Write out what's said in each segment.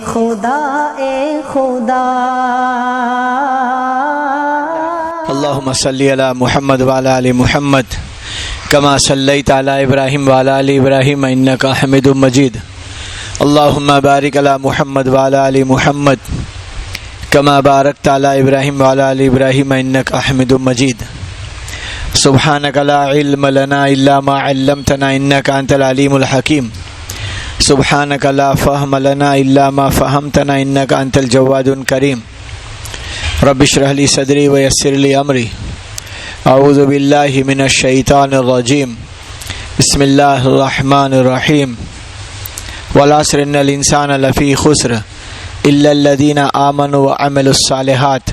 خدا اے خدا اللهم صل على محمد وعلى آل محمد كما صليت على إبراهيم وعلى آل إبراهيم إنك حميد مجيد اللهم بارك على محمد وعلى آل محمد كما باركت على إبراهيم وعلى آل إبراهيم إنك حميد مجيد سبحانك لا علم لنا إلا ما علمتنا إنك أنت العليم الحكيم سبحانك لا فهم لنا إلا ما فهمتنا إنك أنت الجواد الكريم رب اشرح لي صدري ويسر لي أمري أعوذ بالله من الشيطان الرجيم بسم الله الرحمن الرحيم والعصر إن الإنسان لفي خسر إلا الذين آمنوا وعملوا الصالحات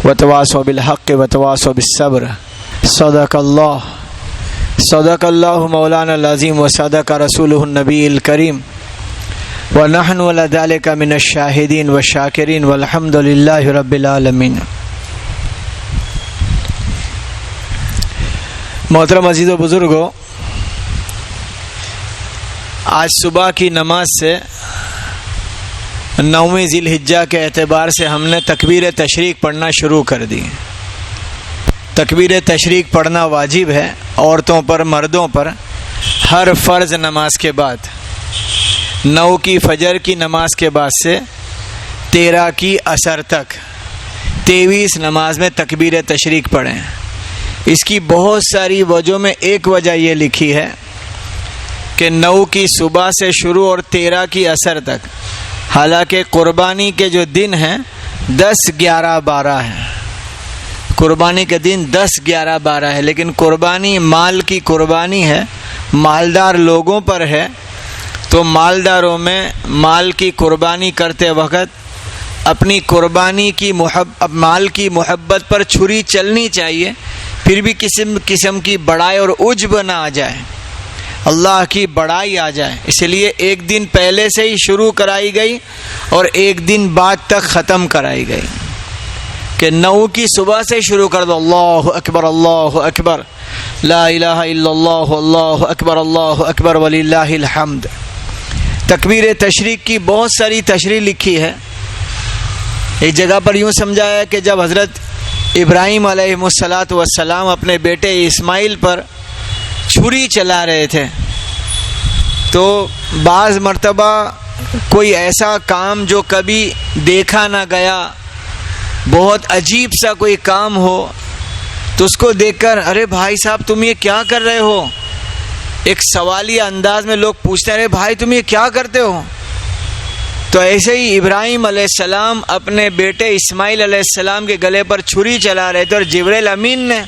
وتواصوا بالحق وتواصوا بالصبر صدق الله مولانا العظيم وصدق رسوله النبي الكريم ونحن على ذلك من الشاهدين والشاكرين والحمد لله رب العالمين. محترم عزیز و بزرگوں، آج صبح کی نماز سے 9ویں ذی الحجہ کے اعتبار سے ہم نے تکبیر تشریق پڑھنا شروع کر دی. تکبیر تشریق پڑھنا واجب ہے عورتوں پر، مردوں پر، ہر فرض نماز کے بعد. 9 کی فجر کی نماز کے بعد سے 13 کی عصر تک 23 نماز میں تکبیر تشریق پڑھیں. اس کی بہت ساری وجہوں میں ایک وجہ یہ لکھی ہے کہ 9 کی صبح سے شروع اور 13 کی عصر تک، حالانکہ قربانی کے جو دن ہیں 10، 11، 12 ہیں. قربانی کے دن 10، 11، 12 ہے، لیکن قربانی مال کی قربانی ہے، مالدار لوگوں پر ہے. تو مالداروں میں مال کی قربانی کرتے وقت اپنی قربانی کی مال کی محبت پر چھری چلنی چاہیے، پھر بھی قسم کی بڑائی اور عجب نہ آ جائے، اللہ کی بڑائی آ جائے. اس لیے ایک دن پہلے سے ہی شروع کرائی گئی اور ایک دن بعد تک ختم کرائی گئی کہ 9 کی صبح سے شروع کر دو. اللہ اکبر لا الہ الا اللہ اللہ اکبر وللہ الحمد. تکبیر تشریق کی بہت ساری تشریح لکھی ہے. ایک جگہ پر یوں سمجھایا ہے کہ جب حضرت ابراہیم علیہ السلام اپنے بیٹے اسماعیل پر چھری چلا رہے تھے تو بعض مرتبہ کوئی ایسا کام جو کبھی دیکھا نہ گیا، بہت عجیب سا کوئی کام ہو تو اس کو دیکھ کر ارے بھائی صاحب تم یہ کیا کر رہے ہو، ایک سوالیہ انداز میں لوگ پوچھتے ہیں ارے بھائی تم یہ کیا کرتے ہو. تو ایسے ہی ابراہیم علیہ السلام اپنے بیٹے اسماعیل علیہ السلام کے گلے پر چھری چلا رہے تھے اور جبریل امین نے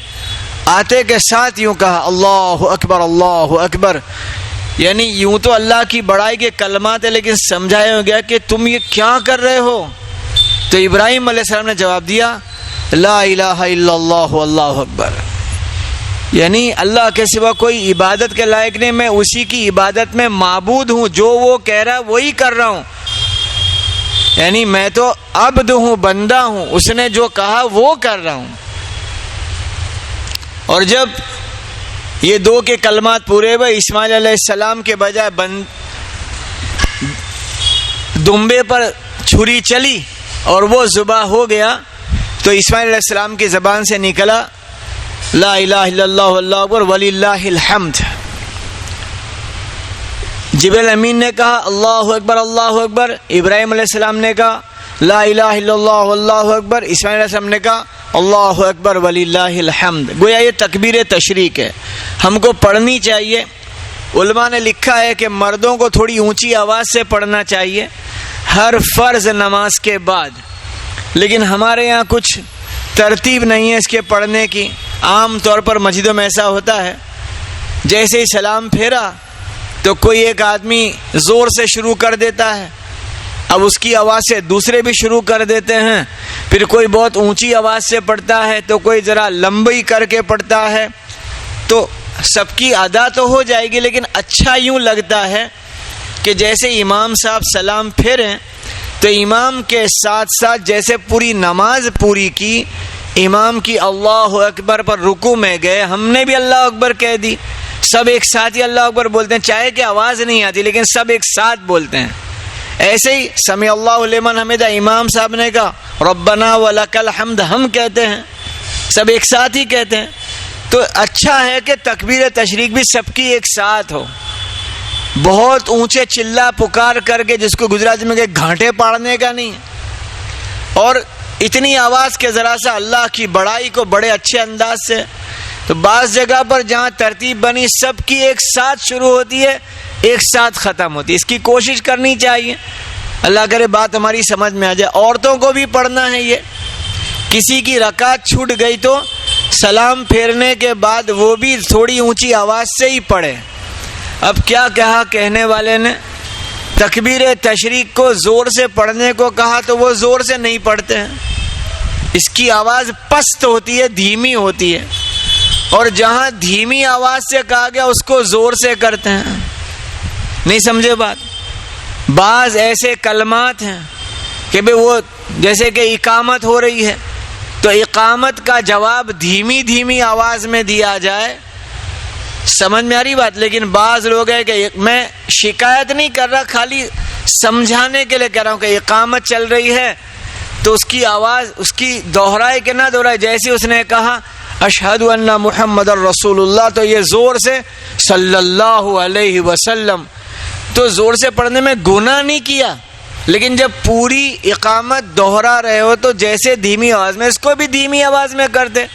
آتے کے ساتھ یوں کہا اللہ اکبر. یعنی یوں تو اللہ کی بڑائی کے کلمات ہیں لیکن سمجھایا گیا کہ تم یہ کیا کر رہے ہو. تو ابراہیم علیہ السلام نے جواب دیا لا الہ الا اللہ اللہ اکبر. یعنی اللہ کے سوا کوئی عبادت کے لائق نہیں، میں اسی کی عبادت میں معبود ہوں، جو وہ کہہ رہا وہی کر رہا ہوں. یعنی میں تو عبد ہوں، بندہ ہوں، اس نے جو کہا وہ کر رہا ہوں. اور جب یہ 2 کے کلمات پورے ہوئے، اسماعیل علیہ السلام کے بجائے دمبے پر چھری چلی اور وہ ذبح ہو گیا تو اسماعیل علیہ السلام کی زبان سے نکلا لا الہ الا اللہ اللہ اکبر وللہ الحمد. جبریل امین نے کہا اللہ اکبر، ابراہیم علیہ السلام نے کہا لا الہ الا اللہ اللہ اکبر، اسماعیل علیہ السلام نے کہا اللہ اکبر وللہ الحمد. گویا یہ تکبیر تشریق ہے، ہم کو پڑھنی چاہیے. علماء نے لکھا ہے کہ مردوں کو تھوڑی اونچی آواز سے پڑھنا چاہیے ہر فرض نماز کے بعد، لیکن ہمارے یہاں کچھ ترتیب نہیں ہے اس کے پڑھنے کی. عام طور پر مسجدوں میں ایسا ہوتا ہے جیسے ہی سلام پھیرا تو کوئی ایک آدمی زور سے شروع کر دیتا ہے، اب اس کی آواز سے دوسرے بھی شروع کر دیتے ہیں، پھر کوئی بہت اونچی آواز سے پڑھتا ہے تو کوئی ذرا لمبی کر کے پڑھتا ہے. تو سب کی ادا تو ہو جائے گی لیکن اچھا یوں لگتا ہے کہ جیسے امام صاحب سلام پھیریں تو امام کے ساتھ ساتھ جیسے پوری نماز پوری کی، امام کی اللہ اکبر پر رکوع میں گئے، ہم نے بھی اللہ اکبر کہہ دی، سب ایک ساتھ ہی اللہ اکبر بولتے ہیں، چاہے کہ آواز نہیں آتی لیکن سب ایک ساتھ بولتے ہیں. ایسے ہی سمیع اللہ لمن حمدہ امام صاحب نے کہا ربنا ولک الحمد ہم کہتے ہیں، سب ایک ساتھ ہی کہتے ہیں. تو اچھا ہے کہ تکبیر تشریق بھی سب کی ایک ساتھ ہو. بہت اونچے چلا پکار کر کے، جس کو گجراتی میں کہ گھانٹے پاڑنے کا نہیں، اور اتنی آواز کے ذرا سا اللہ کی بڑائی کو بڑے اچھے انداز سے. تو بعض جگہ پر جہاں ترتیب بنی سب کی ایک ساتھ شروع ہوتی ہے، ایک ساتھ ختم ہوتی ہے. اس کی کوشش کرنی چاہیے. اللہ کرے بات ہماری سمجھ میں آ جائے. عورتوں کو بھی پڑھنا ہے یہ. کسی کی رکعت چھوٹ گئی تو سلام پھیرنے کے بعد وہ بھی تھوڑی اونچی آواز سے ہی پڑھے. اب کیا کہا کہنے والے نے، تکبیر تشریق کو زور سے پڑھنے کو کہا تو وہ زور سے نہیں پڑھتے ہیں. اس کی آواز پست ہوتی ہے، دھیمی ہوتی ہے، اور جہاں دھیمی آواز سے کہا گیا اس کو زور سے کرتے ہیں. نہیں سمجھے بات؟ بعض ایسے کلمات ہیں کہ بھئی وہ جیسے کہ اقامت ہو رہی ہے تو اقامت کا جواب دھیمی دھیمی آواز میں دیا جائے. سمجھ میں آ رہی بات؟ لیکن بعض لوگ ہیں کہ میں شکایت نہیں کر رہا، خالی سمجھانے کے لیے کہہ رہا ہوں کہ اقامت چل رہی ہے تو اس کی آواز اس کی دہرائے کہ نہ دہرائے. جیسے اس نے کہا اشہد ان محمد الرسول اللہ تو یہ زور سے صلی اللہ علیہ وسلم، تو زور سے پڑھنے میں گناہ نہیں کیا. لیکن جب پوری اقامت دہرا رہے ہو تو جیسے دھیمی آواز میں، اس کو بھی دھیمی آواز میں کر دے.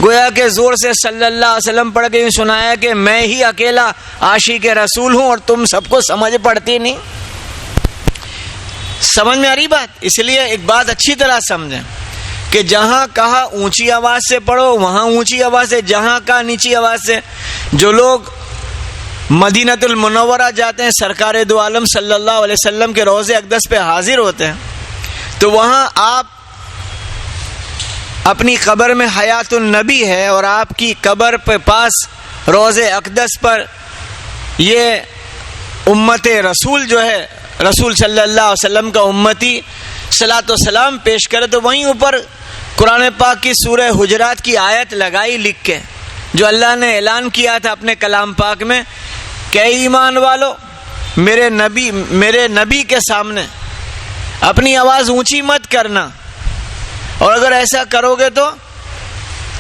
گویا کہ زور سے صلی اللہ علیہ وسلم پڑھ کے سنایا کہ میں ہی اکیلا عاشق رسول ہوں اور تم سب کو سمجھ پڑتی نہیں. سمجھ میں آ رہی بات؟ اس لیے ایک بات اچھی طرح سمجھیں کہ جہاں کہا اونچی آواز سے پڑھو وہاں اونچی آواز سے، جہاں کہا نیچی آواز سے. جو لوگ مدینۃ المنورہ جاتے ہیں، سرکار دو عالم صلی اللہ علیہ وسلم کے روضہ اقدس پہ حاضر ہوتے ہیں، تو وہاں آپ اپنی قبر میں حیات النبی ہے اور آپ کی قبر پہ پاس روضہ اقدس پر یہ امت رسول جو ہے، رسول صلی اللہ علیہ وسلم کا امتی صلاۃ و سلام پیش کرے، تو وہیں اوپر قرآن پاک کی سورہ حجرات کی آیت لگائی لکھ کے، جو اللہ نے اعلان کیا تھا اپنے کلام پاک میں کہ ایمان والو میرے نبی کے سامنے اپنی آواز اونچی مت کرنا، اور اگر ایسا کرو گے تو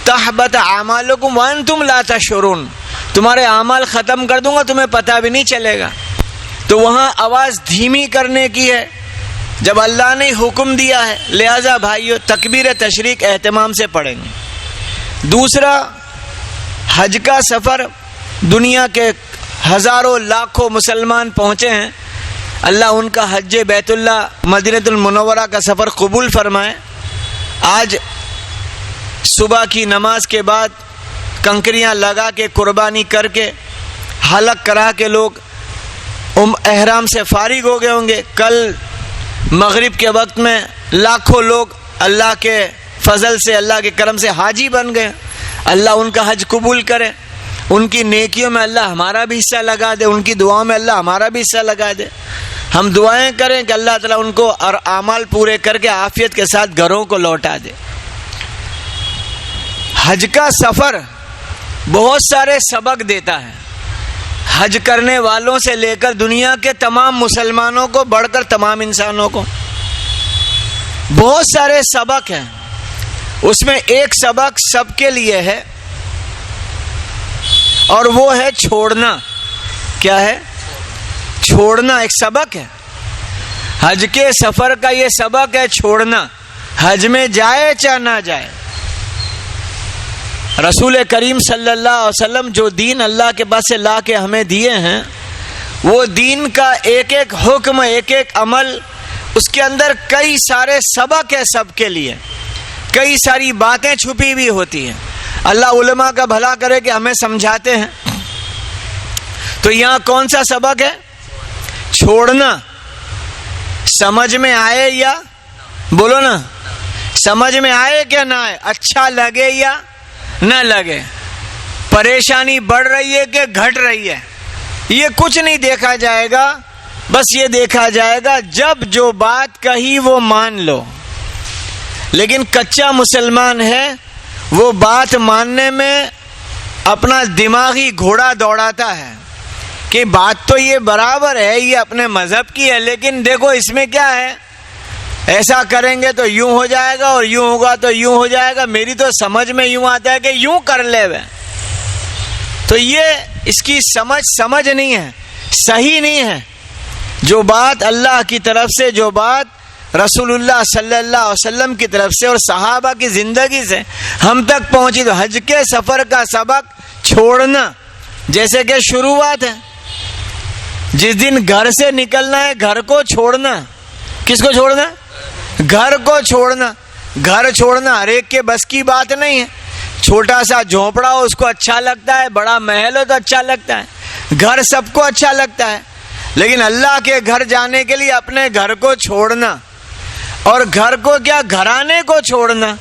تحبط اعمالکم وانتم لا تشعرون، تمہارے اعمال ختم کر دوں گا، تمہیں پتہ بھی نہیں چلے گا. تو وہاں آواز دھیمی کرنے کی ہے جب اللہ نے حکم دیا ہے. لہذا بھائیو تکبیر تشریق اہتمام سے پڑھیں گے. دوسرا، حج کا سفر، دنیا کے ہزاروں لاکھوں مسلمان پہنچے ہیں، اللہ ان کا حج بیت اللہ مدینۃ المنورہ کا سفر قبول فرمائے. آج صبح کی نماز کے بعد کنکریاں لگا کے قربانی کر کے حلق کرا کے لوگ احرام سے فارغ ہو گئے ہوں گے. کل مغرب کے وقت میں لاکھوں لوگ اللہ کے فضل سے، اللہ کے کرم سے حاجی بن گئے. اللہ ان کا حج قبول کرے، ان کی نیکیوں میں اللہ ہمارا بھی حصہ لگا دے، ان کی دعاؤں میں اللہ ہمارا بھی حصہ لگا دے. ہم دعائیں کریں کہ اللہ تعالیٰ ان کو اور اعمال پورے کر کے عافیت کے ساتھ گھروں کو لوٹا دے. حج کا سفر بہت سارے سبق دیتا ہے. حج کرنے والوں سے لے کر دنیا کے تمام مسلمانوں کو بڑھ کر تمام انسانوں کو بہت سارے سبق ہیں. اس میں ایک سبق سب کے لیے ہے اور وہ ہے چھوڑنا. کیا ہے؟ چھوڑنا ایک سبق ہے. حج کے سفر کا یہ سبق ہے چھوڑنا. حج میں جائے چاہے نہ جائے، رسول کریم صلی اللہ علیہ وسلم جو دین اللہ کے پاس سے لا کے ہمیں دیے ہیں، وہ دین کا ایک ایک حکم، ایک ایک عمل، اس کے اندر کئی سارے سبق ہے سب کے لیے، کئی ساری باتیں چھپی ہوئی ہوتی ہیں. اللہ علماء کا بھلا کرے کہ ہمیں سمجھاتے ہیں. تو یہاں کون سا سبق ہے؟ چھوڑنا. سمجھ میں آئے یا بولو نا، سمجھ میں آئے کہ نہ آئے، اچھا لگے یا نہ لگے، پریشانی بڑھ رہی ہے کہ گھٹ رہی ہے، یہ کچھ نہیں دیکھا جائے گا. بس یہ دیکھا جائے گا جب جو بات کہی وہ مان لو. لیکن کچا مسلمان ہے، وہ بات ماننے میں اپنا دماغی گھوڑا دوڑاتا ہے کہ بات تو یہ برابر ہے, یہ اپنے مذہب کی ہے, لیکن دیکھو اس میں کیا ہے, ایسا کریں گے تو یوں ہو جائے گا اور یوں ہوگا تو یوں ہو جائے گا, میری تو سمجھ میں یوں آتا ہے کہ یوں کر لے وے. تو یہ اس کی سمجھ نہیں ہے, صحیح نہیں ہے. جو بات اللہ کی طرف سے, جو بات رسول اللہ صلی اللہ علیہ وسلم کی طرف سے اور صحابہ کی زندگی سے ہم تک پہنچی, تو حج کے سفر کا سبق چھوڑنا جیسے کہ شروعات ہے. جس دن گھر سے نکلنا ہے گھر کو چھوڑنا. کس کو چھوڑنا؟ گھر کو چھوڑنا. گھر چھوڑنا ہر ایک کے بس کی بات نہیں ہے. چھوٹا سا جھونپڑا ہو اس کو اچھا لگتا ہے, بڑا محل ہو تو اچھا لگتا ہے, گھر سب کو اچھا لگتا ہے, لیکن اللہ کے گھر جانے کے لیے اپنے گھر کو چھوڑنا, اور گھر کو کیا گھرانے کو چھوڑنا.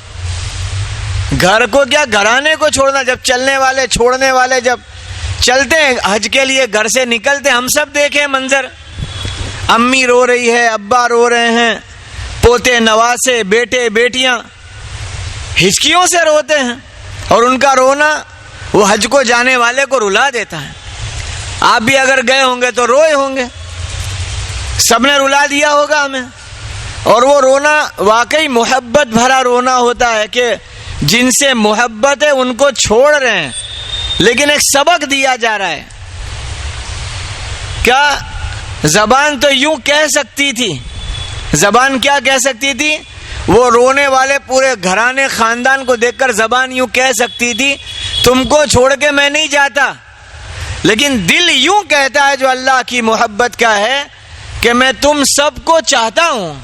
گھر کو کیا گھرانے کو چھوڑنا. جب چلنے والے چھوڑنے والے جب چلتے ہیں حج کے لیے گھر سے نکلتے, ہم سب دیکھیں منظر, امی رو رہی ہے, ابا رو رہے ہیں, پوتے نواسے بیٹے بیٹیاں ہچکیوں سے روتے ہیں, اور ان کا رونا وہ حج کو جانے والے کو رلا دیتا ہے. آپ بھی اگر گئے ہوں گے تو روئے ہوں گے, سب نے رلا دیا ہوگا ہمیں. اور وہ رونا واقعی محبت بھرا رونا ہوتا ہے کہ جن سے محبت ہے ان کو چھوڑ رہے ہیں, لیکن ایک سبق دیا جا رہا ہے. کیا زبان تو یوں کہہ سکتی تھی, زبان کیا کہہ سکتی تھی, وہ رونے والے پورے گھرانے خاندان کو دیکھ کر زبان یوں کہہ سکتی تھی, تم کو چھوڑ کے میں نہیں جاتا. لیکن دل یوں کہتا ہے جو اللہ کی محبت کا ہے کہ میں تم سب کو چاہتا ہوں,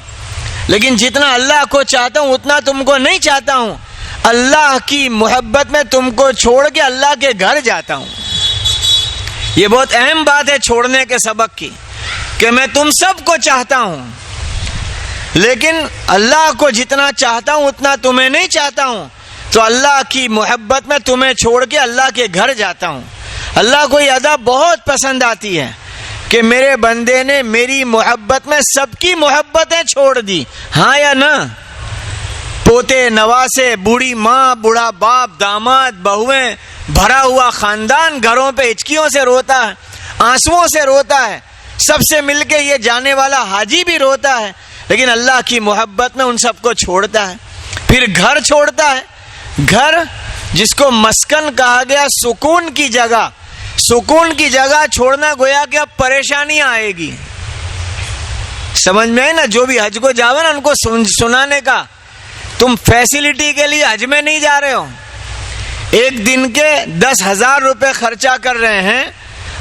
لیکن جتنا اللہ کو چاہتا ہوں اتنا تم کو نہیں چاہتا ہوں. اللہ کی محبت میں تم کو چھوڑ کے اللہ کے گھر جاتا ہوں. یہ بہت اہم بات ہے چھوڑنے کے سبق کی, کہ میں تم سب کو چاہتا ہوں, لیکن اللہ کو جتنا چاہتا ہوں اتنا تمہیں نہیں چاہتا ہوں. تو اللہ کی محبت میں تمہیں چھوڑ کے اللہ کے گھر جاتا ہوں. اللہ کو یہ ادا بہت پسند آتی ہے کہ میرے بندے نے میری محبت میں سب کی محبتیں چھوڑ دی. ہاں یا نہ؟ پوتے نواسے, بوڑھی ماں, بوڑھا باپ, داماد, بہویں, بھرا ہوا خاندان گھروں پہ ہچکیوں سے روتا ہے, آنسوؤں سے روتا ہے. سب سے مل کے یہ جانے والا حاجی بھی روتا ہے, لیکن اللہ کی محبت میں ان سب کو چھوڑتا ہے. پھر گھر چھوڑتا ہے. گھر جس کو مسکن کہا گیا, سکون کی جگہ. سکون کی جگہ چھوڑنا گویا کہ اب پریشانی آئے گی. سمجھ میں آئے نا؟ جو بھی حج کو جاوے نا ان کو سنانے کا, تم فیسلٹی کے لیے حج میں نہیں جا رہے ہو, ایک دن کے 10,000 روپے خرچہ کر رہے ہیں.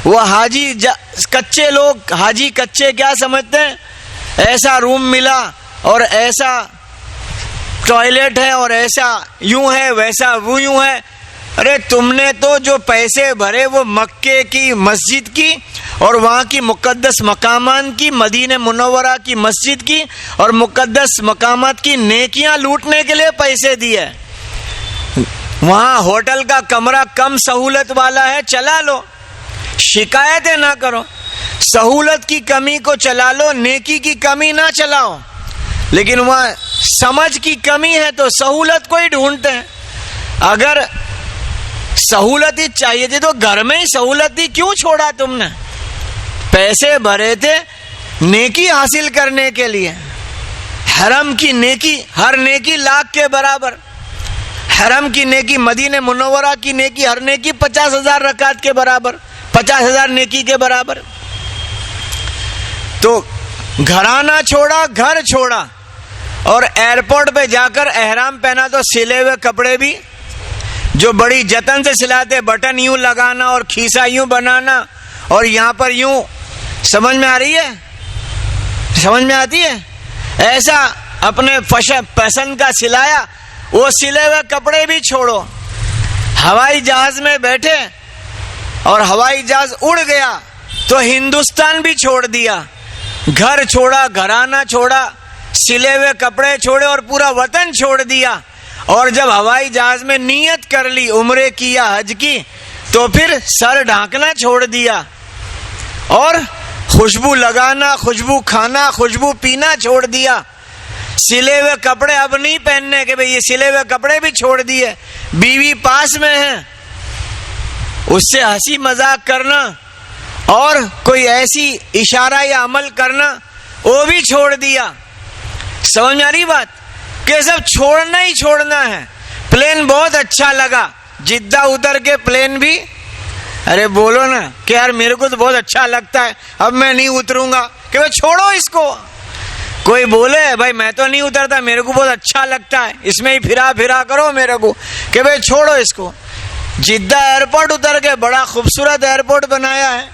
وہ حاجی کچے لوگ, حاجی کچے کیا سمجھتے ہیں, ایسا روم ملا اور ایسا ٹوائلٹ ہے اور ایسا یوں ہے ویسا وہ یوں ہے. ارے تم نے تو جو پیسے بھرے وہ مکے کی مسجد کی اور وہاں کی مقدس مقامات کی, مدینہ منورہ کی مسجد کی اور مقدس مقامات کی نیکیاں لوٹنے کے لیے پیسے دیے. وہاں ہوٹل کا کمرہ کم سہولت والا ہے, چلا لو, شکایتیں نہ کرو. سہولت کی کمی کو چلا لو, نیکی کی کمی نہ چلاؤ. لیکن وہاں سمجھ کی کمی ہے تو سہولت کو ہی ڈھونڈتے ہیں. اگر سہولت ہی چاہیے تھی تو گھر میں ہی سہولت تھی, کیوں چھوڑا تم نے؟ پیسے بھرے تھے نیکی حاصل کرنے کے لیے. حرم کی نیکی, ہر نیکی لاکھ کے برابر. حرم کی نیکی, مدینہ منورہ کی نیکی, ہر نیکی 50,000 رکعت کے برابر, 50,000 نیکی کے برابر. تو گھرانہ چھوڑا, گھر چھوڑا, اور ایئرپورٹ پہ جا کر احرام پہنا تو سلے ہوئے کپڑے بھی جو بڑی جتن سے سلاتے, بٹن یوں لگانا اور کھیسا یوں بنانا اور یہاں پر یوں. سمجھ میں آ رہی ہے؟ سمجھ میں آتی ہے؟ ایسا اپنے پسند کا سلایا, وہ سلے ہوئے کپڑے بھی چھوڑو. ہوائی جہاز میں بیٹھے اور ہوائی جہاز اڑ گیا تو ہندوستان بھی چھوڑ دیا. گھر چھوڑا, گھرانہ چھوڑا, سلے ہوئے کپڑے چھوڑے اور پورا وطن چھوڑ دیا. اور جب ہوائی جہاز میں نیت کر لی, عمرے کی یا حج کی, تو پھر سر ڈھانکنا چھوڑ دیا اور خوشبو لگانا, خوشبو کھانا, خوشبو پینا چھوڑ دیا. سلے ہوئے کپڑے اب نہیں پہننے کہ بھئی یہ سلے ہوئے کپڑے بھی چھوڑ دیے. بیوی پاس میں ہے, اس سے ہنسی مذاق کرنا اور کوئی ایسی اشارہ یا عمل کرنا وہ بھی چھوڑ دیا. سمجھ میں آ رہی بات کہ سب چھوڑنا ہی چھوڑنا ہے. پلین بہت اچھا لگا, جدہ اتر کے پلین بھی, ارے بولو نا کہ یار میرے کو تو بہت اچھا لگتا ہے, اب میں نہیں اتروں گا, کہ بھائی چھوڑو اس کو. کوئی بولے بھائی میں تو نہیں اترتا, میرے کو بہت اچھا لگتا ہے, اس میں ہی پھرا کرو میرے کو, کہ بھائی چھوڑو اس کو. جدہ ایئرپورٹ اتر کے بڑا خوبصورت ایئرپورٹ بنایا ہے,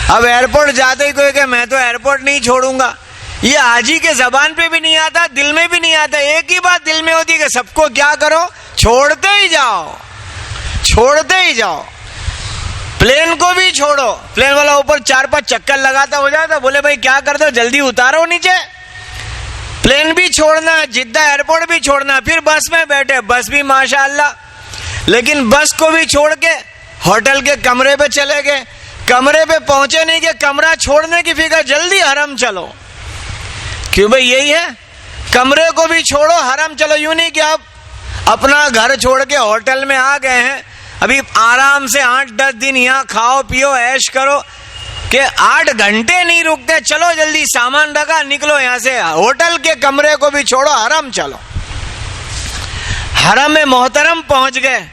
اب ایئرپورٹ جاتے ہی کوئی کہ میں تو ایئرپورٹ نہیں چھوڑوں گا. یہ حاجی کے زبان پہ بھی نہیں آتا, دل میں بھی نہیں آتا. ایک ہی بات دل میں ہوتی کہ سب کو کیا کرو, چھوڑتے ہی جاؤ, چھوڑتے ہی جاؤ. پلین کو بھی چھوڑو. پلین والا اوپر 4-5 چکر لگاتا ہو جاتا, بولے بھائی کیا کرتے ہو, جلدی اتارو نیچے. پلین بھی چھوڑنا, جدہ ایئرپورٹ بھی چھوڑنا. پھر بس میں بیٹھے, بس بھی ماشاءاللہ, لیکن بس کو بھی چھوڑ کے ہوٹل کے کمرے پہ چلے گئے. کمرے پہ پہنچے نہیں کہ کمرہ چھوڑنے کی فکر, جلدی حرم چلو. کیوں بھائی یہی ہے, کمرے کو بھی چھوڑو, حرم چلو. یوں نہیں کہ آپ اپنا گھر چھوڑ کے ہوٹل میں آ گئے ہیں, ابھی آرام سے 8-10 دن یہاں کھاؤ پیو عیش کرو, کہ 8 گھنٹے نہیں رکتے, چلو جلدی سامان رکھا نکلو یہاں سے. ہوٹل کے کمرے کو بھی چھوڑو, حرم چلو. حرم محترم پہنچ گئے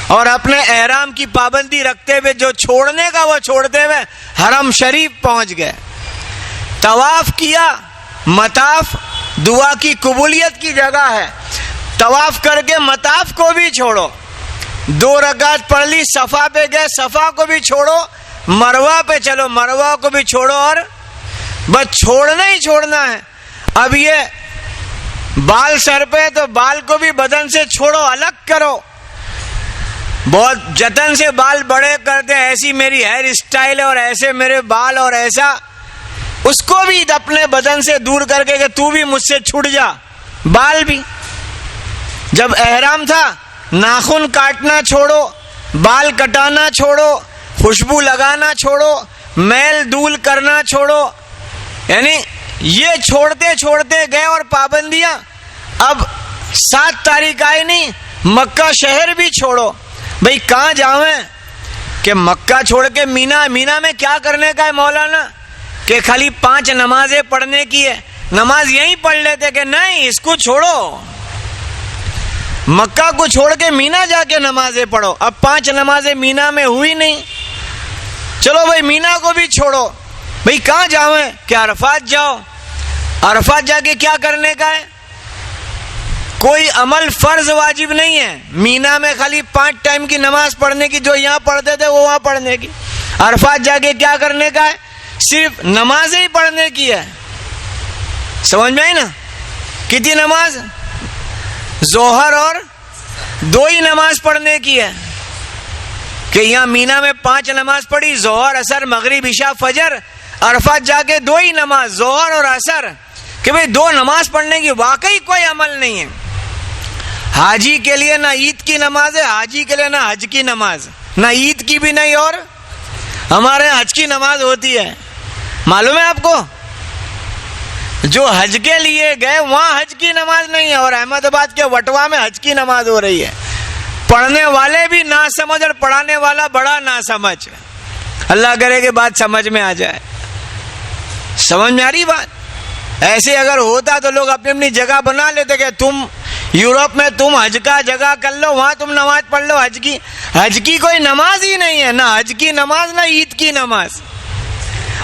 اور اپنے احرام کی پابندی رکھتے ہوئے, جو چھوڑنے کا وہ چھوڑتے ہوئے حرم شریف پہنچ گئے. طواف کیا. مطاف دعا کی قبولیت کی جگہ ہے. طواف کر کے مطاف کو بھی چھوڑو. 2 رکعت پڑھ لی, صفا پہ گئے, صفا کو بھی چھوڑو, مروہ پہ چلو, مروہ کو بھی چھوڑو. اور بس چھوڑنا ہی چھوڑنا ہے. اب یہ بال سر پہ, تو بال کو بھی بدن سے چھوڑو, الگ کرو. بہت جتن سے بال بڑے کرتے, ایسی میری ہیئر اسٹائل ہے اور ایسے میرے بال اور ایسا, اس کو بھی اپنے بدن سے دور کر کے کہ تو بھی مجھ سے چھٹ جا. بال بھی جب احرام تھا, ناخن کاٹنا چھوڑو, بال کٹانا چھوڑو, خوشبو لگانا چھوڑو, میل دول کرنا چھوڑو. یعنی یہ چھوڑتے چھوڑتے گئے. اور پابندیاں اب 7 تاریخ آئی نہیں, مکہ شہر بھی چھوڑو. بھئی کہاں جاؤیں, کہ مکہ چھوڑ کے مینا میں کیا کرنے کا ہے مولانا, کہ خالی 5 نمازیں پڑھنے کی ہے. نماز یہیں پڑھ لیتے, کہ نہیں اس کو چھوڑو, مکہ کو چھوڑ کے مینا جا کے نمازیں پڑھو. اب 5 نمازیں مینا میں ہوئی نہیں, چلو بھائی مینا کو بھی چھوڑو. بھائی کہاں جاؤیں, کہ عرفات جاؤ. عرفات جا کے کیا کرنے کا ہے, کوئی عمل فرض واجب نہیں ہے. مینا میں خالی 5 ٹائم کی نماز پڑھنے کی, جو یہاں پڑھتے تھے وہ وہاں پڑھنے کی. عرفات جا کے کیا کرنے کا ہے, صرف نمازیں ہی پڑھنے کی ہے. سمجھ میں آئی نا, کتنی نماز, ظہر اور 2 ہی نماز پڑھنے کی ہے. کہ یہاں مینا میں 5 نماز پڑھی, ظہر عصر مغرب عشاء فجر. عرفات جا کے 2 ہی نماز, ظہر اور عصر. کہ بھئی 2 نماز پڑھنے کی واقعی کوئی عمل نہیں ہے. حاجی کے لیے نہ عید کی نماز ہے, حاجی کے لیے نہ حج کی نماز, نہ عید کی بھی نہیں, اور ہمارے حج کی نماز ہوتی ہے. معلوم ہے آپ کو, جو حج کے لیے گئے وہاں حج کی نماز نہیں ہے, اور احمد آباد کے وٹوا میں حج کی نماز ہو رہی ہے. پڑھنے والے بھی نہ سمجھ اور پڑھانے والا بڑا نہ سمجھ. اللہ کرے کہ بات سمجھ میں آ جائے. سمجھ میں آ رہی بات. ایسے اگر ہوتا تو لوگ اپنی اپنی جگہ بنا لیتے, کہ تم یورپ میں تم حج کا جگہ کر لو, وہاں تم نماز پڑھ لو. حج کی کوئی نماز ہی نہیں ہے, نہ حج کی نماز نہ عید کی نماز.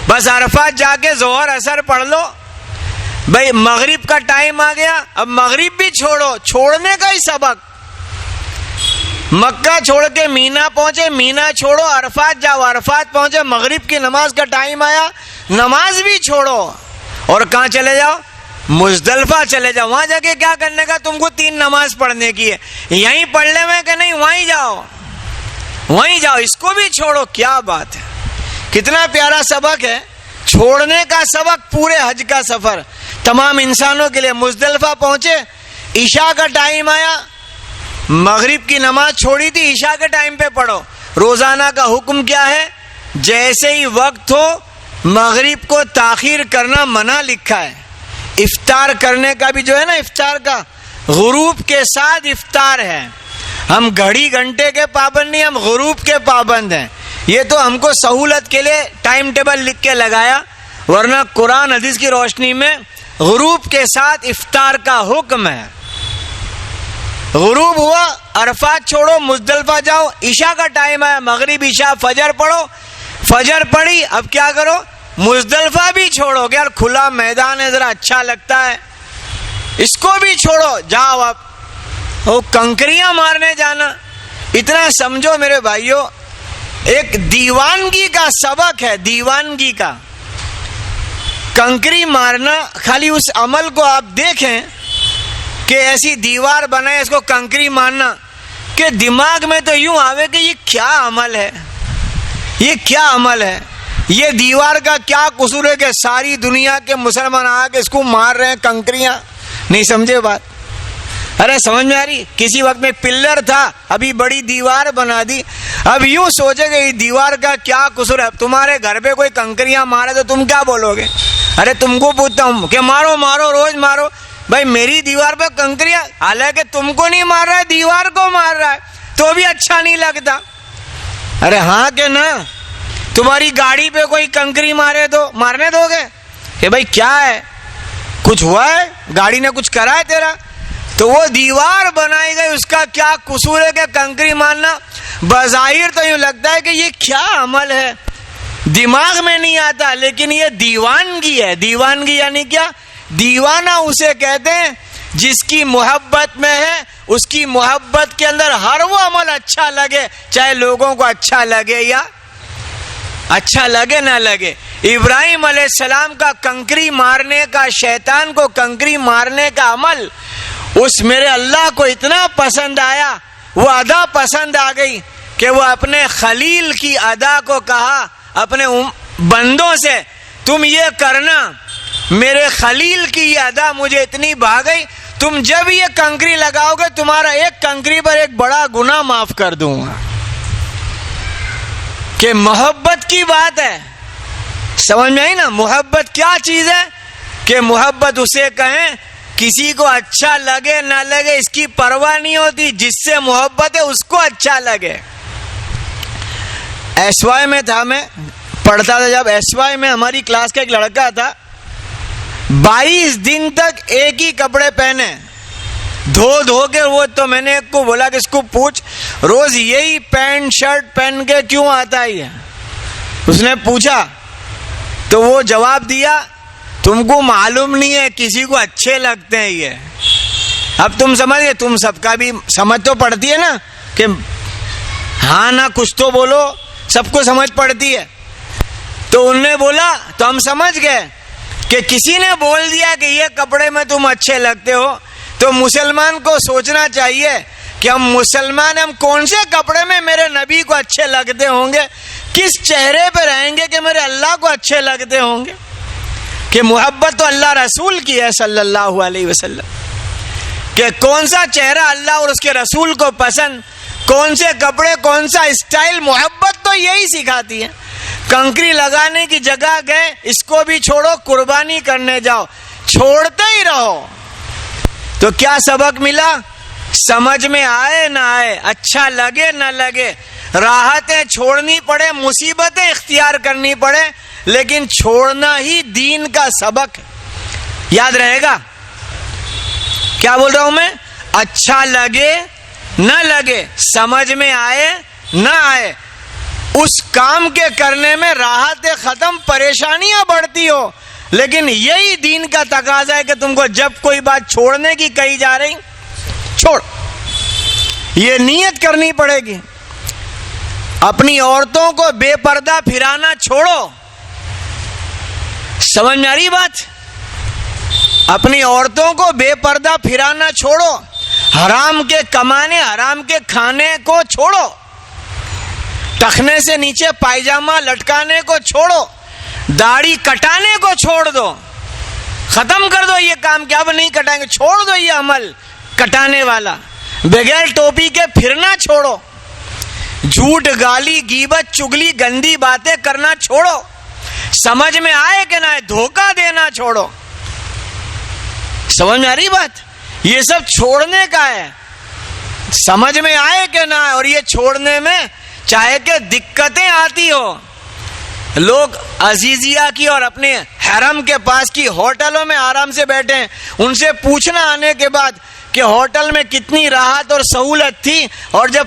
بس عرفات جا کے ظہر عصر پڑھ لو. بھائی مغرب کا ٹائم آ گیا, اب مغرب بھی چھوڑو, چھوڑنے کا ہی سبق. مکہ چھوڑ کے مینا پہنچے, مینا چھوڑو, عرفات جاؤ, عرفات پہنچے, مغرب کی نماز کا ٹائم آیا, نماز بھی چھوڑو. اور کہاں چلے جاؤ, مزدلفہ چلے جاؤ. وہاں جا کے کیا کرنے کا, تم کو 3 نماز پڑھنے کی ہے. یہیں پڑھ لے میں کہ نہیں, وہیں جاؤ, وہیں جاؤ, اس کو بھی چھوڑو. کیا بات ہے, کتنا پیارا سبق ہے. چھوڑنے کا سبق پورے حج کا سفر تمام انسانوں کے لیے. مزدلفہ پہنچے, عشاء کا ٹائم آیا, مغرب کی نماز چھوڑی تھی, عشاء کے ٹائم پہ پڑھو. روزانہ کا حکم کیا ہے, جیسے ہی وقت ہو مغرب کو تاخیر کرنا منع لکھا ہے. افطار کرنے کا بھی جو ہے نا, افطار کا غروب کے ساتھ افطار ہے. ہم گھڑی گھنٹے کے پابند نہیں, ہم غروب کے پابند ہیں. یہ تو ہم کو سہولت کے لیے ٹائم ٹیبل لکھ کے لگایا، ورنہ قرآن حدیث کی روشنی میں غروب کے ساتھ افطار کا حکم ہے۔ غروب ہوا، عرفات چھوڑو، مزدلفہ جاؤ، عشاء کا ٹائم ہے، مغرب عشاء فجر پڑھو، فجر پڑھی، اب کیا کرو، مزدلفہ بھی چھوڑو، یار کھلا میدان ہے، ذرا اچھا لگتا ہے، اس کو بھی چھوڑو، جاؤ اب وہ کنکریاں مارنے جانا۔ اتنا سمجھو میرے بھائیوں، ایک دیوانگی کا سبق ہے، دیوانگی کا۔ کنکری مارنا، خالی اس عمل کو آپ دیکھیں کہ ایسی دیوار بنائے، اس کو کنکری مارنا، کہ دماغ میں تو یوں آوے کہ یہ کیا عمل ہے، یہ کیا عمل ہے، یہ دیوار کا کیا قصور ہے کہ ساری دنیا کے مسلمان آ کے اس کو مار رہے ہیں کنکریاں۔ نہیں سمجھے بات؟ ارے سمجھ میں آ رہی؟ کسی وقت میں پلر تھا، ابھی بڑی دیوار بنا دی، اب یوں سوچے کہ یہ دیوار کا کیا قصور ہے۔ تمہارے گھر پہ کوئی کنکریاں مارے تو تم کیا بولو گے؟ ارے تم کو پوچھتا ہوں کہ مارو مارو، روز مارو، بھائی میری دیوار پہ کنکریاں، حالانکہ تم کو نہیں مار رہا ہے، دیوار کو مار رہا ہے، تو بھی اچھا نہیں لگتا۔ ارے ہاں کہ نا؟ تمہاری گاڑی پہ کوئی کنکری مارے تو مارنے دو گے کہ بھائی کیا ہے، کچھ ہوا ہے، گاڑی نے کچھ کرا ہے تیرا؟ تو وہ دیوار بنائی گئی، اس کا کیا قصور ہے کہ کنکری مارنا؟ بظاہر تو یوں لگتا ہے کہ یہ کیا عمل ہے، دماغ میں نہیں آتا، لیکن یہ دیوانگی ہے۔ دیوانگی یعنی کیا؟ دیوانہ اسے کہتے ہیں جس کی محبت میں ہے، اس کی محبت کے اندر ہر وہ عمل اچھا لگے، چاہے لوگوں کو اچھا لگے یا اچھا لگے نہ لگے۔ ابراہیم علیہ السلام کا کنکری مارنے کا، شیطان کو کنکری مارنے کا عمل اس میرے اللہ کو اتنا پسند آیا، وہ ادا پسند آ گئی کہ وہ اپنے خلیل کی ادا کو کہا اپنے بندوں سے، تم یہ کرنا، میرے خلیل کی یہ ادا مجھے اتنی بھا گئی، تم جب یہ کنکری لگاؤ گے تمہارا ایک کنکری پر ایک بڑا گناہ معاف کر دوں گا۔ کہ محبت کی بات ہے، سمجھ میں آئی نا؟ محبت کیا چیز ہے؟ کہ محبت اسے کہیں کسی کو اچھا لگے نہ لگے اس کی پرواہ نہیں ہوتی، جس سے محبت ہے اس کو اچھا لگے۔ ایس وائی میں تھا، میں پڑھتا تھا جب، ایس وائی میں ہماری کلاس کا ایک لڑکا تھا، 22 دن تک ایک ہی کپڑے پہنے، دھو کے، وہ تو میں نے ایک کو بولا کہ اس کو پوچھ روز یہی پینٹ شرٹ پہن کے کیوں آتا ہے؟ اس نے پوچھا تو وہ جواب دیا، تم کو معلوم نہیں ہے کسی کو اچھے لگتے ہیں یہ۔ اب تم سمجھ گئے، تم سب کا بھی سمجھ تو پڑتی ہے نا کہ ہاں نہ کچھ تو بولو، سب کو سمجھ پڑتی ہے۔ تو انہوں نے بولا تو ہم سمجھ گئے کہ کسی نے بول دیا کہ یہ کپڑے میں تم اچھے لگتے ہو، تو مسلمان کو سوچنا چاہیے کہ ہم مسلمان، ہم کون سے کپڑے میں میرے نبی کو اچھے لگتے ہوں گے، کس چہرے پہ رہیں گے کہ میرے اللہ کو اچھے لگتے ہوں گے۔ کہ محبت تو اللہ رسول کی ہے صلی اللہ علیہ وسلم، کہ کون سا چہرہ اللہ اور اس کے رسول کو پسند، کون سے کپڑے، کون سا اسٹائل، محبت تو یہی سکھاتی ہے۔ کنکری لگانے کی جگہ گئے، اس کو بھی چھوڑو، قربانی کرنے جاؤ، چھوڑتے ہی رہو۔ تو کیا سبق ملا؟ سمجھ میں آئے نہ آئے، اچھا لگے نہ لگے، راحتیں چھوڑنی پڑے، مصیبتیں اختیار کرنی پڑے، لیکن چھوڑنا ہی دین کا سبق ہے۔ یاد رہے گا کیا بول رہا ہوں میں؟ اچھا لگے نہ لگے، سمجھ میں آئے نہ آئے، اس کام کے کرنے میں راحتیں ختم، پریشانیاں بڑھتی ہو، لیکن یہی دین کا تقاضا ہے کہ تم کو جب کوئی بات چھوڑنے کی کہی جا رہی، چھوڑ، یہ نیت کرنی پڑے گی۔ اپنی عورتوں کو بے پردہ پھرانا چھوڑو، سمجھ میں آ رہی بات؟ اپنی عورتوں کو بے پردہ پھرانا چھوڑو، حرام کے کمانے، حرام کے کھانے کو چھوڑو، ٹخنے سے نیچے پائجامہ لٹکانے کو چھوڑو، داڑھی کٹانے کو چھوڑ دو، ختم کر دو یہ کام کہ اب نہیں کٹائیں گے، چھوڑ دو یہ عمل کٹانے والا، بغیر ٹوپی کے پھرنا چھوڑو، جھوٹ، گالی، غیبت، چگلی، گندی باتیں کرنا چھوڑو، سمجھ میں آئے کہ نہ آئے دھوکہ دینا چھوڑو۔ سمجھ میں آ رہی بات؟ یہ سب چھوڑنے کا ہے، سمجھ میں آئے کہ نہ آئے، اور یہ چھوڑنے میں چاہے کہ دقتیں آتی ہو. لوگ عزیزیہ کی اور اپنے حرم کے پاس کی ہوٹلوں میں آرام سے بیٹھے ہیں, ان سے پوچھنا آنے کے بعد کہ ہوٹل میں کتنی راحت اور سہولت تھی, اور جب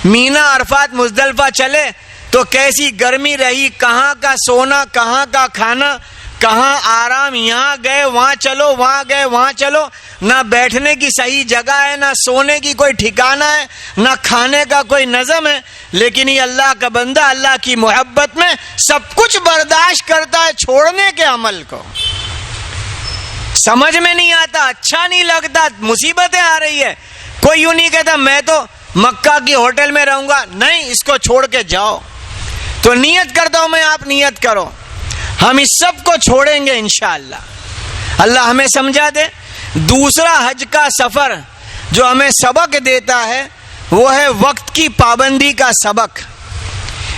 مینا, عرفات, مزدلفہ چلے تو کیسی گرمی رہی, کہاں کا سونا, کہاں کا کھانا, کہاں آرام, یہاں گئے وہاں چلو, وہاں گئے وہاں چلو, نہ بیٹھنے کی صحیح جگہ ہے, نہ سونے کی کوئی ٹھکانہ ہے, نہ کھانے کا کوئی نظم ہے. لیکن یہ اللہ کا بندہ اللہ کی محبت میں سب کچھ برداشت کرتا ہے چھوڑنے کے عمل کو. سمجھ میں نہیں آتا, اچھا نہیں لگتا, مصیبتیں آ رہی ہے, کوئی یوں نہیں کہتا میں تو مکہ کی ہوٹل میں رہوں گا, نہیں, اس کو چھوڑ کے جاؤ. تو نیت کرتا ہوں میں, آپ نیت کرو, ہم اس سب کو چھوڑیں گے انشاءاللہ. اللہ ہمیں سمجھا دے. دوسرا حج کا سفر جو ہمیں سبق دیتا ہے وہ ہے وقت کی پابندی کا سبق.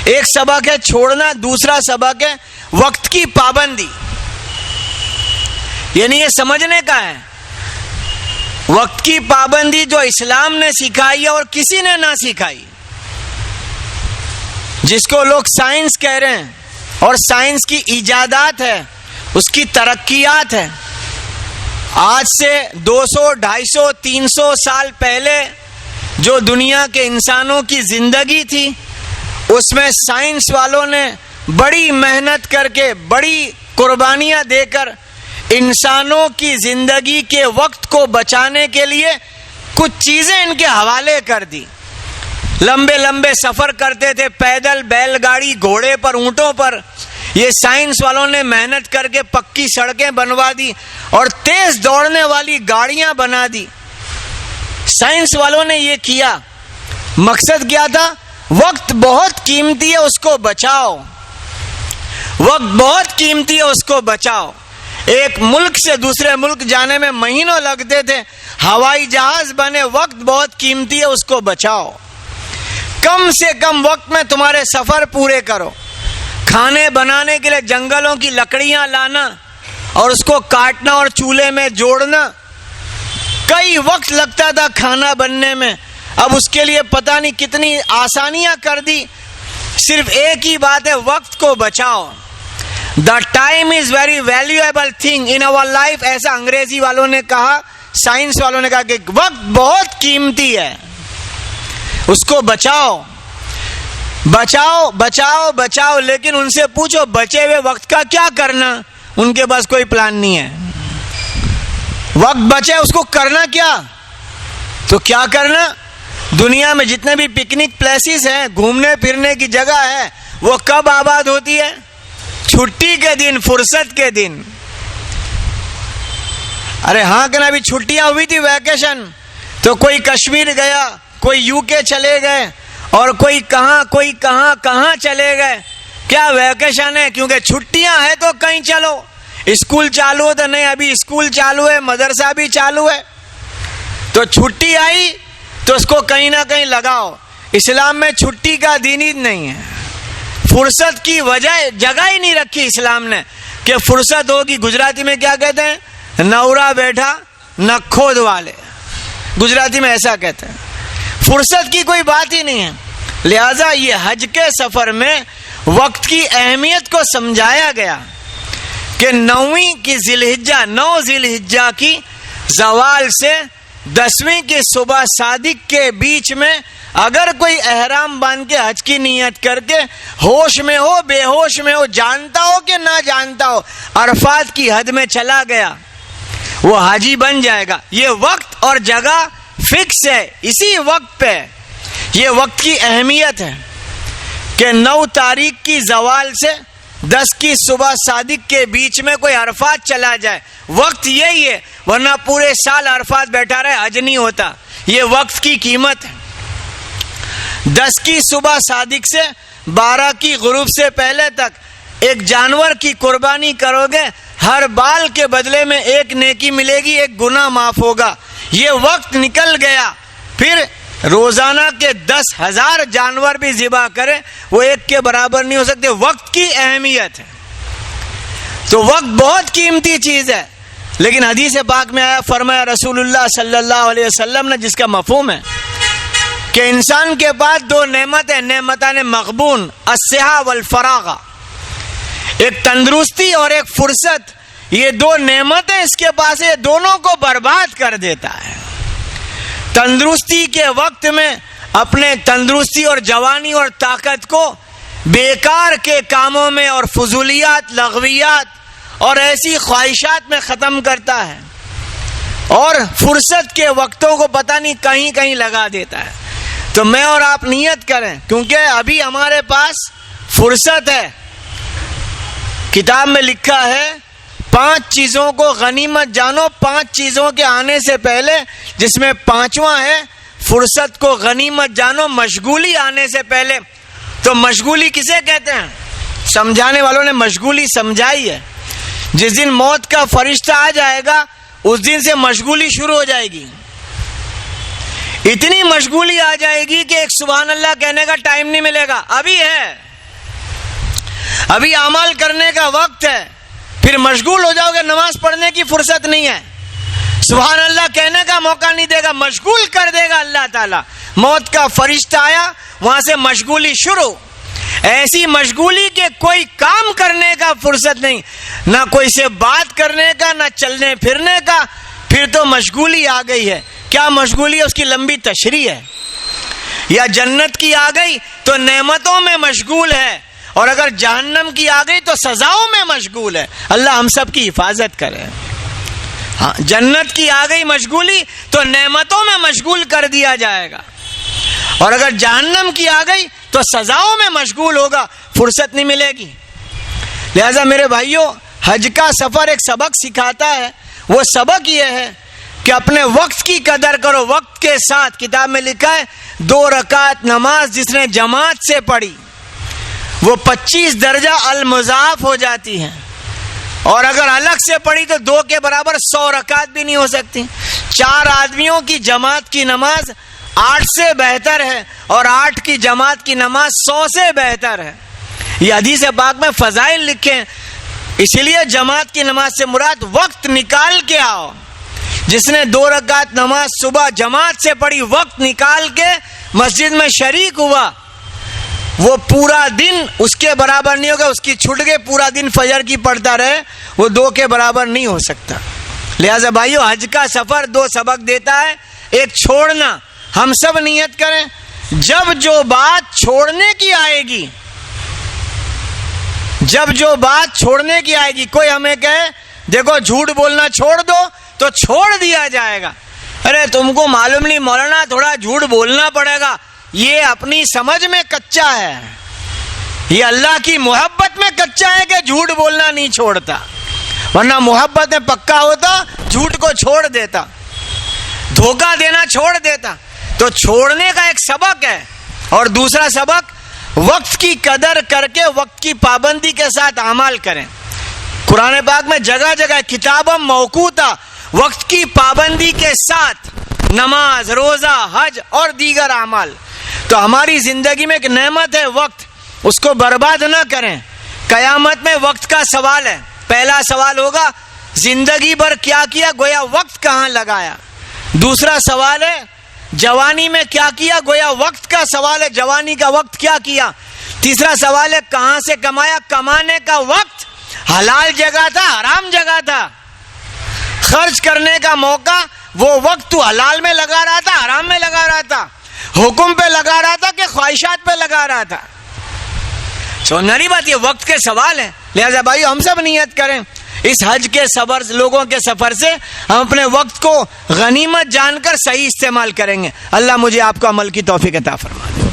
ایک سبق ہے چھوڑنا, دوسرا سبق ہے وقت کی پابندی. یعنی یہ سمجھنے کا ہے وقت کی پابندی جو اسلام نے سکھائی ہے اور کسی نے نہ سکھائی, جس کو لوگ سائنس کہہ رہے ہیں, اور سائنس کی ایجادات ہے, اس کی ترقیات ہے. آج سے 200, 250, 300 سال پہلے جو دنیا کے انسانوں کی زندگی تھی, اس میں سائنس والوں نے بڑی محنت کر کے, بڑی قربانیاں دے کر انسانوں کی زندگی کے وقت کو بچانے کے لیے کچھ چیزیں ان کے حوالے کر دی. لمبے لمبے سفر کرتے تھے, پیدل, بیل گاڑی, گھوڑے پر, اونٹوں پر. یہ سائنس والوں نے محنت کر کے پکی سڑکیں بنوا دی اور تیز دوڑنے والی گاڑیاں بنا دی. سائنس والوں نے یہ کیا, مقصد کیا تھا؟ وقت بہت قیمتی ہے, اس کو بچاؤ. وقت بہت قیمتی ہے, اس کو بچاؤ. ایک ملک سے دوسرے ملک جانے میں مہینوں لگتے تھے, ہوائی جہاز بنے, وقت بہت قیمتی ہے, اس کو بچاؤ. کم سے کم وقت میں تمہارے سفر پورے کرو. کھانے بنانے کے لیے جنگلوں کی لکڑیاں لانا اور اس کو کاٹنا اور چولہے میں جوڑنا, کئی وقت لگتا تھا کھانا بننے میں. اب اس کے لیے پتہ نہیں کتنی آسانیاں کر دی. صرف ایک ہی بات ہے, وقت کو بچاؤ. The time is very valuable thing in our life. ایسا انگریزی والوں نے کہا, سائنس والوں نے کہا کہ وقت بہت قیمتی ہے, اس کو بچاؤ. بچاؤ بچاؤ بچاؤ. لیکن ان سے پوچھو بچے ہوئے وقت کا کیا کرنا, ان کے پاس کوئی پلان نہیں ہے. وقت بچے, اس کو کرنا کیا؟ تو کیا کرنا؟ دنیا میں جتنے بھی پکنک پلیسز ہیں, گھومنے پھرنے کی جگہ ہے, وہ کب آباد ہوتی ہے؟ چھٹی کے دن, فرصت کے دن. ارے ہاں کہ نا, ابھی چھٹیاں ہوئی تھی, ویکیشن, تو کوئی کشمیر گیا, کوئی یو کے چلے گئے, اور کوئی کہاں چلے گئے. کیا ویکیشن ہے؟ کیونکہ چھٹیاں ہیں تو کہیں چلو. اسکول چالو ہو تو نہیں, ابھی اسکول چالو ہے, مدرسہ بھی چالو ہے, تو چھٹی آئی تو اس کو کہیں نہ کہیں لگاؤ. اسلام میں چھٹی کا دن ہی نہیں ہے. فرصت کی جگہ ہی نہیں رکھی اسلام نے کہ فرصت ہوگی. گجراتی میں کیا کہتے ہیں؟ نورا بیٹھا نکھود والے, گجراتی میں ایسا کہتے ہیں. فرصت کی کوئی بات ہی نہیں ہے. لہذا یہ حج کے سفر میں وقت کی اہمیت کو سمجھایا گیا کہ 9 ذی الحجہ کی زوال سے 10ویں کی صبح صادق کے بیچ میں اگر کوئی احرام باندھ کے حج کی نیت کر کے ہوش میں ہو, بے ہوش میں ہو, جانتا ہو کہ نہ جانتا ہو, عرفات کی حد میں چلا گیا, وہ حاجی بن جائے گا. یہ وقت اور جگہ فکس ہے, اسی وقت پہ. یہ وقت کی اہمیت ہے کہ 9 تاریخ کی زوال سے 10 کی صبح صادق کے بیچ میں کوئی عرفات چلا جائے, وقت یہی ہے. ورنہ پورے سال عرفات بیٹھا رہے, حج نہیں ہوتا. یہ وقت کی قیمت ہے. 10 کی صبح صادق سے 12 کی غروب سے پہلے تک ایک جانور کی قربانی کرو گے, ہر بال کے بدلے میں 1 نیکی ملے گی, 1 گناہ معاف ہوگا. یہ وقت نکل گیا, پھر روزانہ کے 10,000 جانور بھی ذبح کرے, وہ 1 کے برابر نہیں ہو سکتے. وقت کی اہمیت ہے. تو وقت بہت قیمتی چیز ہے. لیکن حدیث پاک میں آیا, فرمایا رسول اللہ صلی اللہ علیہ وسلم نے, جس کا مفہوم ہے کہ انسان کے پاس دو نعمتیں، نعمتان مغبون، الصحہ والفراغ، ایک تندرستی اور ایک فرصت، یہ دو نعمتیں اس کے پاس ہے، دونوں کو برباد کر دیتا ہے۔ تندرستی کے وقت میں اپنے تندرستی اور جوانی اور طاقت کو بیکار کے کاموں میں اور فضولیات، لغویات اور ایسی خواہشات میں ختم کرتا ہے، اور فرصت کے وقتوں کو پتہ نہیں کہیں کہیں لگا دیتا ہے۔ تو میں اور آپ نیت کریں، کیونکہ ابھی ہمارے پاس فرصت ہے۔ کتاب میں لکھا ہے 5 چیزوں کو غنیمت جانو 5 چیزوں کے آنے سے پہلے، جس میں 5واں ہے فرصت کو غنیمت جانو مشغولی آنے سے پہلے۔ تو مشغولی کسے کہتے ہیں؟ سمجھانے والوں نے مشغولی سمجھائی ہے۔ جس دن موت کا فرشتہ آ جائے گا اس دن سے مشغولی شروع ہو جائے گی، اتنی مشغولی آ جائے گی کہ ایک سبحان اللہ کہنے کا ٹائم نہیں ملے گا۔ ابھی ہے، ابھی اعمال کرنے کا وقت ہے، پھر مشغول ہو جاؤ گے، نماز پڑھنے کی فرصت نہیں ہے، سبحان اللہ کہنے کا موقع نہیں دے گا، مشغول کر دے گا اللہ تعالیٰ۔ موت کا فرشتہ آیا، وہاں سے مشغولی شروع، ایسی مشغولی کہ کوئی کام کرنے کا فرصت نہیں، نہ کوئی سے بات کرنے کا، نہ چلنے پھرنے کا۔ پھر تو مشغولی آ گئی ہے۔ کیا مشغولی ہے؟ اس کی لمبی تشریح ہے۔ یا جنت کی آ گئی تو نعمتوں میں مشغول ہے، اور اگر جہنم کی آ گئی تو سزاؤں میں مشغول ہے۔ اللہ ہم سب کی حفاظت کرے۔ ہاں، جنت کی آ گئی مشغولی تو نعمتوں میں مشغول کر دیا جائے گا، اور اگر جہنم کی آ گئی تو سزاؤں میں مشغول ہوگا، فرصت نہیں ملے گی۔ لہذا میرے بھائیوں، حج کا سفر ایک سبق سکھاتا ہے۔ وہ سبق یہ ہے کہ اپنے وقت کی قدر کرو، وقت کے ساتھ۔ کتاب میں لکھا ہے 2 رکعت نماز جس نے جماعت سے پڑھی وہ 25 درجہ المضاعف ہو جاتی ہے، اور اگر الگ سے پڑھی تو 2 کے برابر 100 رکعت بھی نہیں ہو سکتی۔ 4 آدمیوں کی جماعت کی نماز 8 سے بہتر ہے، اور 8 کی جماعت کی نماز 100 سے بہتر ہے۔ یہ حدیث پاک میں فضائل لکھے، اسی لیے جماعت کی نماز سے مراد وقت نکال کے آؤ۔ جس نے 2 رکعت نماز صبح جماعت سے پڑھی، وقت نکال کے مسجد میں شریک ہوا، وہ پورا دن اس کے برابر نہیں ہوگا۔ اس کی چھٹ کے پورا دن فجر کی پڑھتا رہے، وہ 2 کے برابر نہیں ہو سکتا۔ لہذا بھائیو، حج کا سفر 2 سبق دیتا ہے۔ ایک چھوڑنا، ہم سب نیت کریں، جب جو بات چھوڑنے کی آئے گی، جب جو بات چھوڑنے کی آئے گی، کوئی ہمیں کہے دیکھو جھوٹ بولنا چھوڑ دو، تو چھوڑ دیا جائے گا۔ ارے تم کو معلوم نہیں مولانا، تھوڑا جھوٹ بولنا پڑے گا، یہ اپنی سمجھ میں کچا ہے، یہ اللہ کی محبت میں کچا ہے کہ جھوٹ بولنا نہیں چھوڑتا، ورنہ محبت میں پکا ہوتا جھوٹ کو چھوڑ دیتا، دھوکہ دینا چھوڑ دیتا۔ تو چھوڑنے کا ایک سبق ہے، اور دوسرا سبق وقت کی قدر کر کے وقت کی پابندی کے ساتھ اعمال کریں۔ قرآن پاک میں جگہ جگہ کتاب موقوتا، وقت کی پابندی کے ساتھ نماز، روزہ، حج اور دیگر اعمال۔ تو ہماری زندگی میں ایک نعمت ہے وقت، اس کو برباد نہ کریں۔ قیامت میں وقت کا سوال ہے۔ پہلا سوال ہوگا زندگی بھر کیا کیا، گویا وقت کہاں لگایا۔ دوسرا سوال ہے جوانی میں کیا کیا، گویا وقت کا سوال ہے، جوانی کا وقت کیا کیا۔ تیسرا سوال ہے کہاں سے کمایا، کمانے کا وقت حلال جگہ تھا حرام جگہ تھا، خرچ کرنے کا موقع وہ وقت تو حلال میں لگا رہا تھا حرام میں لگا رہا تھا، حکم پہ لگا رہا تھا کہ خواہشات پہ لگا رہا تھا۔ سوچنے بات، یہ وقت کے سوال ہے۔ لہذا بھائی ہم سب نیت کریں اس حج کے سفر، لوگوں کے سفر سے ہم اپنے وقت کو غنیمت جان کر صحیح استعمال کریں گے۔ اللہ مجھے آپ کو عمل کی توفیق عطا فرمائے۔